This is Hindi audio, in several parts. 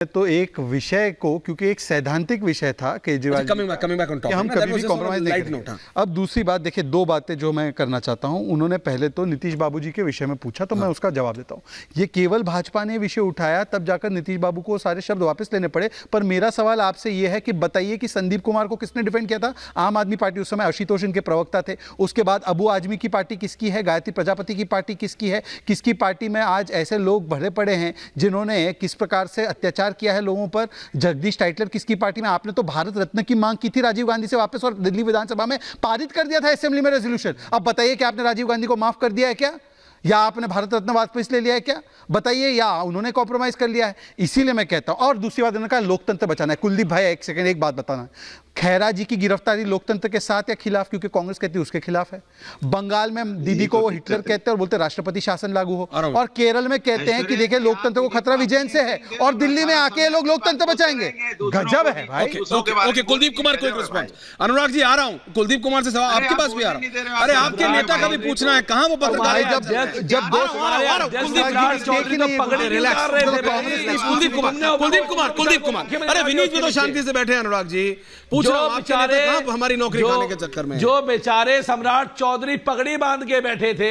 तो एक विषय को, क्योंकि एक सैद्धांतिक विषय था केजरीवाल, हम कभी भी कॉम्प्रोमाइज नहीं करेंगे। अब दूसरी बात देखिए, दो बातें जो मैं करना चाहता हूं। उन्होंने पहले तो नीतीश बाबू जी के विषय में पूछा, तो मैं उसका जवाब देता हूं। ये केवल भाजपा ने विषय उठाया, तब जाकर नीतीश बाबू को सारे शब्द वापस लेने पड़े। पर मेरा सवाल आपसे यह है कि बताइए कि संदीप कुमार को किसने डिफेंड किया था? आम आदमी पार्टी, उस समय आशुतोष इनके प्रवक्ता थे। उसके बाद अबू आजमी की पार्टी किसकी है? गायत्री प्रजापति की पार्टी किसकी है? किसकी पार्टी में आज ऐसे लोग भरे पड़े हैं जिन्होंने किस प्रकार से अत्याचार किया है लोगों पर? जगदीश टाइटलर किसकी पार्टी में? आपने तो भारत रत्न की मांग की थी राजीव गांधी से वापस, और दिल्ली विधानसभा में पारित कर दिया था असेंबली में रेजोल्यूशन। अब बताइए कि आपने राजीव गांधी को माफ कर दिया है क्या, या आपने भारत रत्न वापस ले लिया है क्या? बताइए, या उन्होंने कॉम्प्रोमाइज कर लिया है? इसीलिए मैं कहता हूं। और दूसरी बात, उन्होंने कहा लोकतंत्र बचाना है। कुलदीप भाई, एक सेकंड, एक बात बताना, खैरा जी की गिरफ्तारी लोकतंत्र के साथ या खिलाफ? क्योंकि कांग्रेस कहती है उसके खिलाफ है। बंगाल में दीदी को वो हिटलर कहते हैं और बोलते राष्ट्रपति शासन लागू हो, और केरल में कहते हैं कि देखिए लोकतंत्र को खतरा विजयन से है, और दिल्ली में आके लोग लोकतंत्र बचाएंगे। गजब है भाई। ओके, कुलदीप कुमार को एक रिस्पांस। अनुराग जी आ रहा हूं, कुलदीप कुमार से सवाल आपके पास भी आ रहा हूं। अरे आपके नेता का भी पूछना है, कहां वो पत्रकार है? कुलदीप कुमार, अरे विनीत भी तो शांति से बैठे। अनुराग जी पूछ रहा हूं, आपके नेता कहां हमारी नौकरी खाने के चक्कर में? जो बेचारे सम्राट चौधरी पगड़ी बांध के बैठे थे,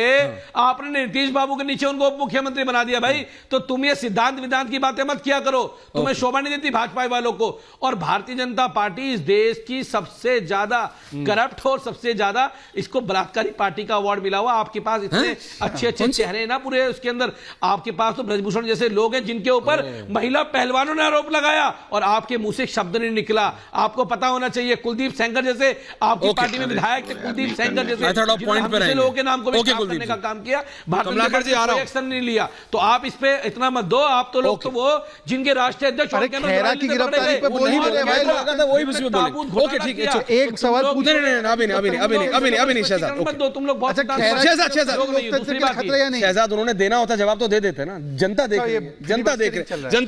आपने नीतीश बाबू के नीचे उनको उप मुख्यमंत्री बना दिया। भाई तो तुम ये सिद्धांत विधांत की बातें मत किया करो, तुम्हें शोभा नहीं देती भाजपा वालों को। और भारतीय जनता पार्टी इस देश की सबसे ज्यादा करप्ट और सबसे ज्यादा इसको बलात्कारी पार्टी का अवार्ड मिला हुआ। आपके पास इतने अच्छे अच्छे चेहरे ना पूरे उसके अंदर, आपके पास तो ब्रजभूषण जैसे लोग हैं जिनके ऊपर महिला पहलवानों ने आरोप लगाया और आपके मुंह से शब्द नहीं निकला। आपको पता होना चाहिए, कुलदीप सेंगर जैसे आपकी पार्टी में विधायक थे, कुलदीप सेंगर जैसे लोगों के नाम को भी साफ करने का काम किया, भारतीय एक्शन नहीं लिया। तो आप इस पे इतना मत दो। आप तो लोग तो वो जिनके राष्ट्रीय अध्यक्ष खैरा की गिरफ्तारी पे बोल ही रहे भाई लोग। वही विषय में बोले। ओके ठीक है, एक सवाल पूछने अभी नहीं शहजाद, मत दो तुम लोग। बहुत शहजाद उन्होंने देना होता जवाब तो दे देते ना। जनता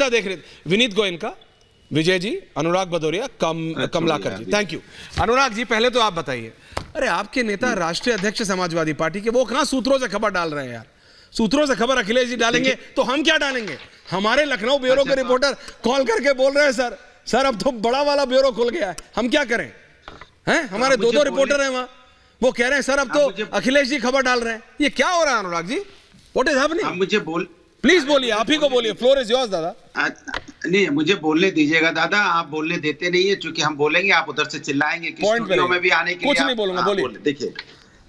देख रही। विनीत गोयन का, विजय जी, अनुराग भदौरिया, कमलाकर जी, थैंक यू। अनुराग जी पहले तो आप बताइए, अरे आपके नेता राष्ट्रीय अध्यक्ष समाजवादी पार्टी के, वो कहां सूत्रों से खबर डाल रहे हैं यार? सूत्रों से खबर अखिलेश जी डालेंगे तो हम क्या डालेंगे? हमारे लखनऊ ब्यूरो के रिपोर्टर कॉल करके बोल रहे हैं सर अब तो बड़ा वाला ब्यूरो खुल गया है, हम क्या करें? हैं, हमारे दो रिपोर्टर हैं वहां, वो कह रहे हैं सर अब तो अखिलेश जी खबर डाल रहे हैं। ये क्या हो रहा है Anurag ji? What is happening? मुझे प्लीज बोलिए, आप ही को बोलिए, फ्लोर इज योर्स दादा। नहीं, मुझे बोलने दीजिएगा दादा, आप बोलने देते नहीं है। चूंकि हम बोलेंगे आप उधर से चिल्लाएंगे कि स्टूडियो में भी आने के लिए कुछ नहीं बोलूंगा, बोलिए।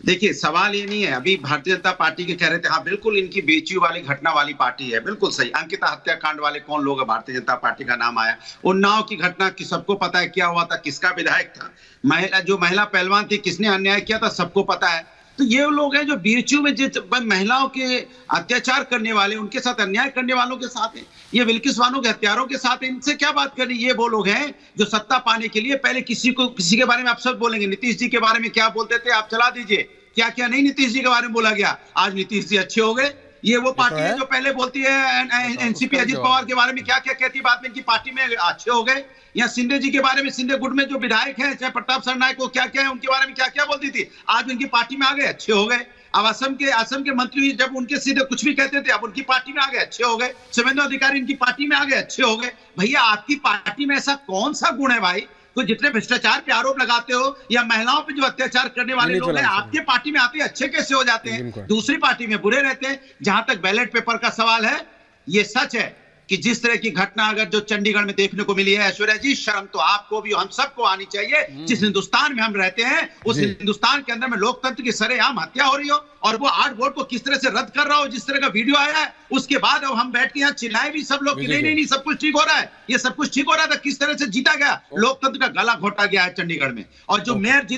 देखिए सवाल ये नहीं है। अभी भारतीय जनता पार्टी के कह रहे थे, हाँ बिल्कुल इनकी बेची वाली घटना वाली पार्टी है, बिल्कुल सही। अंकिता हत्याकांड वाले कौन लोग है? भारतीय जनता पार्टी का नाम आया। उन्नाव की घटना की सबको पता है क्या हुआ था, किसका विधायक था, महिला पहलवान थी, किसने अन्याय किया था, सबको पता है। तो ये लोग हैं जो बीरचू में जिस महिलाओं के अत्याचार करने वाले, उनके साथ अन्याय करने वालों के साथ हैं, ये विल्किसवानों के हत्यारों के साथ हैं। इनसे क्या बात करनी? ये वो लोग हैं जो सत्ता पाने के लिए पहले किसी के बारे में आप सब बोलेंगे। नीतीश जी के बारे में क्या बोलते थे आप चला दीजिए, क्या क्या नहीं नीतीश जी के बारे में बोला गया। आज नीतीश जी अच्छे हो गए। ये वो पार्टी है जो पहले बोलती है एनसीपी अजित पवार के बारे में क्या क्या कहती, बाद में इनकी पार्टी में अच्छे हो गए। या सिंधे जी के बारे में, सिंधे गुट में जो विधायक हैं, चाहे प्रताप सरनायक को क्या क्या है, उनके बारे में क्या क्या बोलती थी, आज उनकी पार्टी में आ गए, अच्छे हो गए। अब असम के मंत्री जब उनके सीधे कुछ भी कहते थे, अब उनकी पार्टी में आ गए, अच्छे हो गए। शुभेंदु अधिकारी इनकी पार्टी में आ गए, अच्छे हो गए। भैया आपकी पार्टी में ऐसा कौन सा गुण है भाई? तो जितने भ्रष्टाचार पे आरोप लगाते हो या महिलाओं पे जो अत्याचार करने वाले लोग हैं, आपके पार्टी में आते अच्छे कैसे हो जाते हैं, दूसरी पार्टी में बुरे रहते हैं? जहां तक बैलेट पेपर का सवाल है, ये सच है कि जिस तरह की घटना अगर जो चंडीगढ़ में देखने को मिली है, ऐश्वर्या जी, शर्म तो आपको भी हम सबको आनी चाहिए। जिस हिंदुस्तान में हम रहते हैं, उस हिंदुस्तान के अंदर में लोकतंत्र की सरेआम हत्या हो रही हो, और वो 8 वोट को किस तरह से रद्द कर रहा हो, जिस तरह का वीडियो आया है, उसके बाद अब हम बैठ के यहाँ चिल्लाए भी सब लोग कि नहीं सब कुछ ठीक हो रहा है। ये सब कुछ ठीक हो रहा था, किस तरह से जीता गया, लोकतंत्र का गला घोटा गया है चंडीगढ़ में। और जो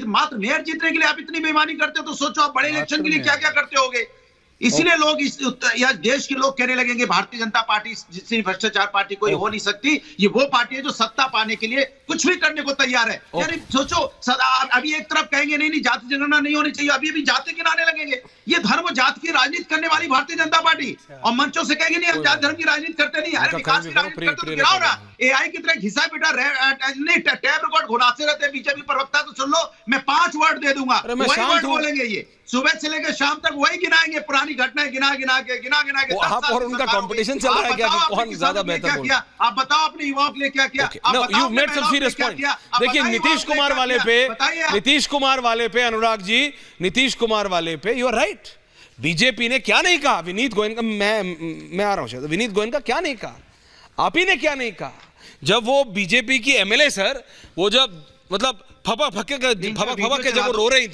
मात्र मेयर जीतने के लिए आप इतनी बेईमानी करते हो, तो सोचो आप बड़े इलेक्शन के लिए क्या क्या करते होगे। इसलिए लोग या देश के लोग कहने लगेंगे भारतीय जनता पार्टी जितनी भ्रष्टाचार पार्टी कोई हो नहीं सकती। ये वो पार्टी है जो सत्ता पाने के लिए कुछ भी करने को तैयार है। यानी सोचो, अभी एक तरफ कहेंगे नहीं जाति जनगणना नहीं होनी चाहिए, अभी जाति गिनाने लगेंगे। ये धर्म जाति की राजनीति करने वाली भारतीय जनता पार्टी, और मंचों से कहेंगे नहीं हम जाति धर्म की राजनीति करते नहीं। अरे विकास की राजनीति करते तो गिराओ ना। एआई की तरह घिसा पिटा नहीं टैब रिकॉर्ड घुराते रहते बीजेपी प्रवक्ता, तो सुन लो मैं 5 वर्ड दे दूंगा, वही वर्ड बोलेंगे। ये सुबह से लेकर शाम तक वही गिनाएंगे, पुरानी सारी घटनाएं गिना गिना के आप और उनका कंपटीशन चल रहा है क्या कि कौन ज्यादा बेहतर बोल? आप बताओ अपने युवाओं के लिए क्या किया? You made some serious point. देखिए नीतीश कुमार वाले पे अनुराग जी, नीतीश कुमार वाले पे यू आर राइट। बीजेपी ने क्या नहीं कहा? विनीत गोयन का मैं आ रहा हूं, विनीत गोयन का क्या नहीं कहा? आप ही ने क्या नहीं कहा? जब वो बीजेपी की एमएलए सर, वो जब मतलब फपक के जब वो रो रही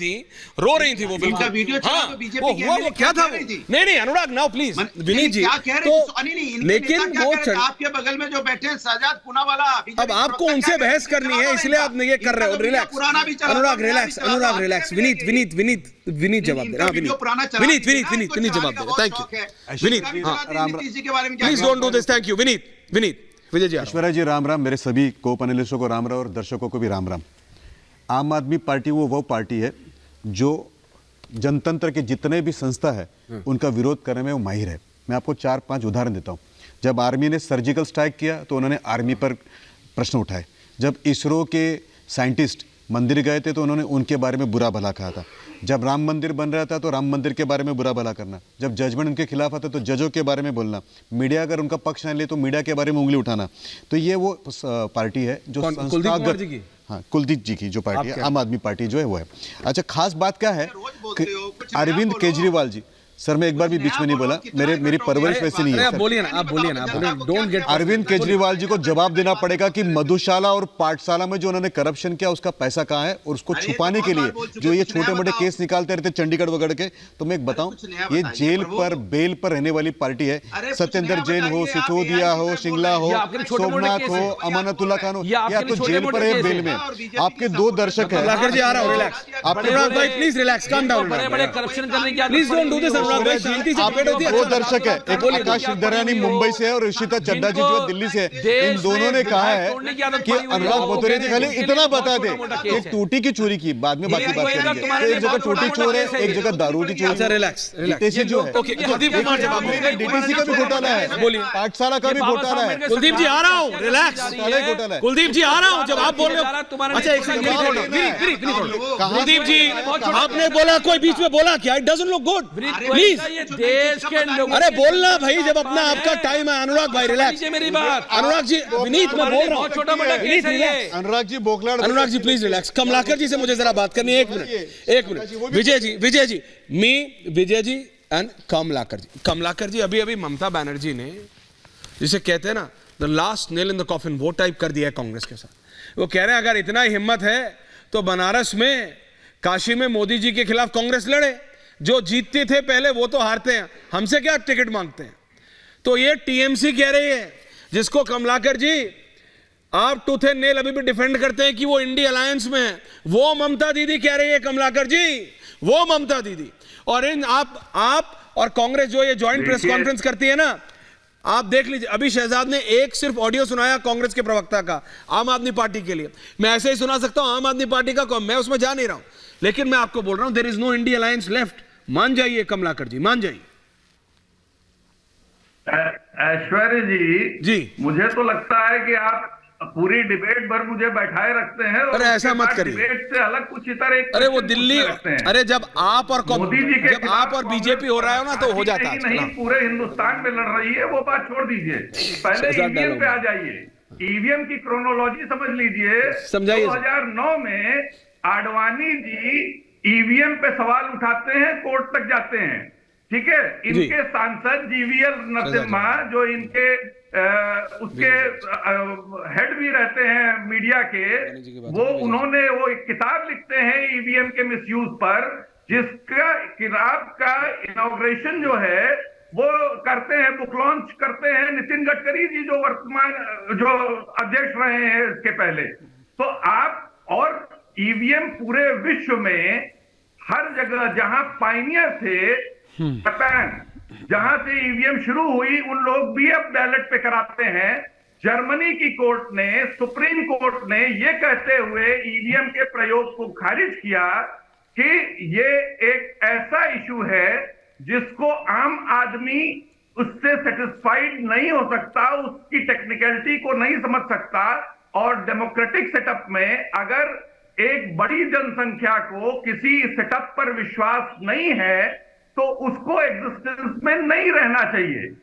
थी वो बिल्कुल, हाँ वो हुआ, वो क्या था वो? नहीं अनुराग नाउ प्लीज विनीत जी, तो लेकिन वो आपके बगल में जो बैठे शहजाद पूनावाला, अब आपको उनसे बहस करनी है इसलिए आप ये कर रहे हो। रिलैक्स अनुराग, रिलैक्स। विनीत जवाब दे रहा है। विनीत जवाब दे रहा है। Thank you Vineet. Please don't do this. Thank you Vineet. Vijay ji, Aishwarya ji Ram Ram. मेरे सभी को पैनलिस्टों को राम राम और दर्शकों को भी राम राम। आम आदमी पार्टी वो पार्टी है जो जनतंत्र के जितने भी संस्था है उनका विरोध करने में वो माहिर है। मैं आपको 4-5 उदाहरण देता हूँ। जब आर्मी ने सर्जिकल स्ट्राइक किया तो उन्होंने आर्मी पर प्रश्न उठाए। जब इसरो के साइंटिस्ट मंदिर गए थे तो उन्होंने उनके बारे में बुरा भला कहा था। जब राम मंदिर बन रहा था तो राम मंदिर के बारे में बुरा भला करना। जब जजमेंट उनके खिलाफ आता तो जजों के बारे में बोलना। मीडिया अगर उनका पक्ष न ले तो मीडिया के बारे में उंगली उठाना। तो ये वो पार्टी है जो संस्थागत, हाँ कुलदीप जी की जो पार्टी है, आम आदमी पार्टी जो है वो है। अच्छा, खास बात क्या है कि अरविंद केजरीवाल जी, सर मैं एक बार भी बीच में नहीं बोला, मेरी परवरिश वैसी नहीं है। आप बोलिए ना, डोंट गेट। अरविंद केजरीवाल जी को जवाब देना पड़ेगा कि मधुशाला और पाठशाला में जो उन्होंने करप्शन किया उसका पैसा कहाँ है, और उसको छुपाने के लिए जो ये छोटे मोटे केस निकालते रहते चंडीगढ़ वगैरह के। तो मैं एक बताऊं, ये जेल पर बेल पर रहने वाली पार्टी है। सत्येंद्र जैन हो, सिसोदिया हो, सिंगला हो, सोमनाथ हो, अमानतुल्ला खान हो, या तो जेल पर है बेल में। आपके 2 दर्शक है। Please relax, calm down. बड़े करप्शन करने की प्लीज डोंट डू दिस। आपके 2 दर्शक है, एक आकाश सिद्धरानी मुंबई से है और ऋषिता चड्डा जी जो दिल्ली से है। इन दोनों ने कहा है कि अनुराग भदौरिया जी खाली इतना बता दे कि टूटी की चोरी की, बाद में बाकी बात करेंगे। तो एक जगह टूटी चोर है, एक जगह दारू की चोरी। रिलैक्स जो है डीटीसी का भी घोटाला है, पाठशाला का भी घोटाला है। कुलदीप जी आ रहा हूँ, रिलैक्स। घोटाला है। कुलदीप जी आ रहा हूँ। जब आप बोल रहे हो, अच्छा एक सेकंड कुलदीप जी, आपने बोला कोई बीच में बोला क्या? It doesn't look good. Please ये देश के लोग, अरे बोलना भाई, जब अपना आपका टाइम है। अनुराग भाई रिलैक्स। मेरी बात अनुराग जी, विनीत मैं बोल रहा हूँ, छोटा मोटा केस है ये। अनुराग जी बोखलाड़। Anurag ji please relax. कमलाकर जी से मुझे जरा बात करनी है। एक मिनट विजय जी मी विजय जी एंड कमलाकर जी अभी ममता बनर्जी ने, जिसे कहते हैं ना the last nail in the coffin, वो टाइप कर दिया है कांग्रेस के साथ। वो कह रहे हैं अगर इतना ही हिम्मत है तो बनारस में, काशी में मोदी जी के खिलाफ कांग्रेस लड़े। जो जीतते थे पहले वो तो हारते हैं, हमसे क्या टिकट मांगते हैं? तो ये टीएमसी कह रही है, जिसको कमलाकर जी आप टूथ एंड नेल अभी भी डिफेंड करते हैं कि वो इंडी अलायंस में है, वो ममता दीदी कह रही है, कमलाकर जी वो ममता दीदी। और इन आप और कांग्रेस जो ये ज्वाइंट प्रेस कॉन्फ्रेंस करती है ना, आप देख लीजिए। अभी शहजाद ने एक सिर्फ ऑडियो सुनाया कांग्रेस के प्रवक्ता का आम आदमी पार्टी के लिए। मैं ऐसे ही सुना सकता हूं आम आदमी पार्टी का, मैं उसमें जा नहीं रहा हूं, लेकिन मैं आपको बोल रहा हूं there is no INDI alliance left. मान जाइए कमलाकर जी, मान जाइए। ऐश्वर्या जी, मुझे तो लगता है कि आप पूरी डिबेट भर मुझे बैठाए रखते हैं। अरे ऐसा मत करिए, डिबेट से अलग कुछ इतर एक, अरे वो दिल्ली, अरे जब आप और मोदी जी के, जब आप और बीजेपी हो रहा है ना तो हो जाता है। नहीं, पूरे हिंदुस्तान में लड़ रही है, वो बात छोड़ दीजिए, पहले ईवीएम पे आ जाइए। ईवीएम की क्रोनोलॉजी समझ लीजिए। समझाइए। 2009 में आडवाणी जी ईवीएम पे सवाल उठाते हैं, कोर्ट तक जाते हैं, ठीक है। इनके सांसद जीवीएल नरसिम्हा, जो इनके उसके हेड भी रहते हैं मीडिया के, वो उन्होंने वो एक किताब लिखते हैं ईवीएम के मिसयूज पर, जिसका किताब का इनॉग्रेशन जो है वो करते हैं, बुक लॉन्च करते हैं नितिन गडकरी जी, जो वर्तमान जो अध्यक्ष रहे हैं इसके पहले। तो आप और ईवीएम पूरे विश्व में हर जगह जहां पायनियर थे, जापान जहां से ईवीएम शुरू हुई, उन लोग भी अब बैलेट पे कराते हैं। जर्मनी की कोर्ट ने, सुप्रीम कोर्ट ने ये कहते हुए ईवीएम के प्रयोग को खारिज किया कि ये एक ऐसा इशू है जिसको आम आदमी उससे सेटिस्फाइड नहीं हो सकता, उसकी टेक्निकलिटी को नहीं समझ सकता। और डेमोक्रेटिक सेटअप में अगर एक बड़ी जनसंख्या को किसी सेटअप पर विश्वास नहीं है तो उसको एग्जिस्टेंस में नहीं रहना चाहिए।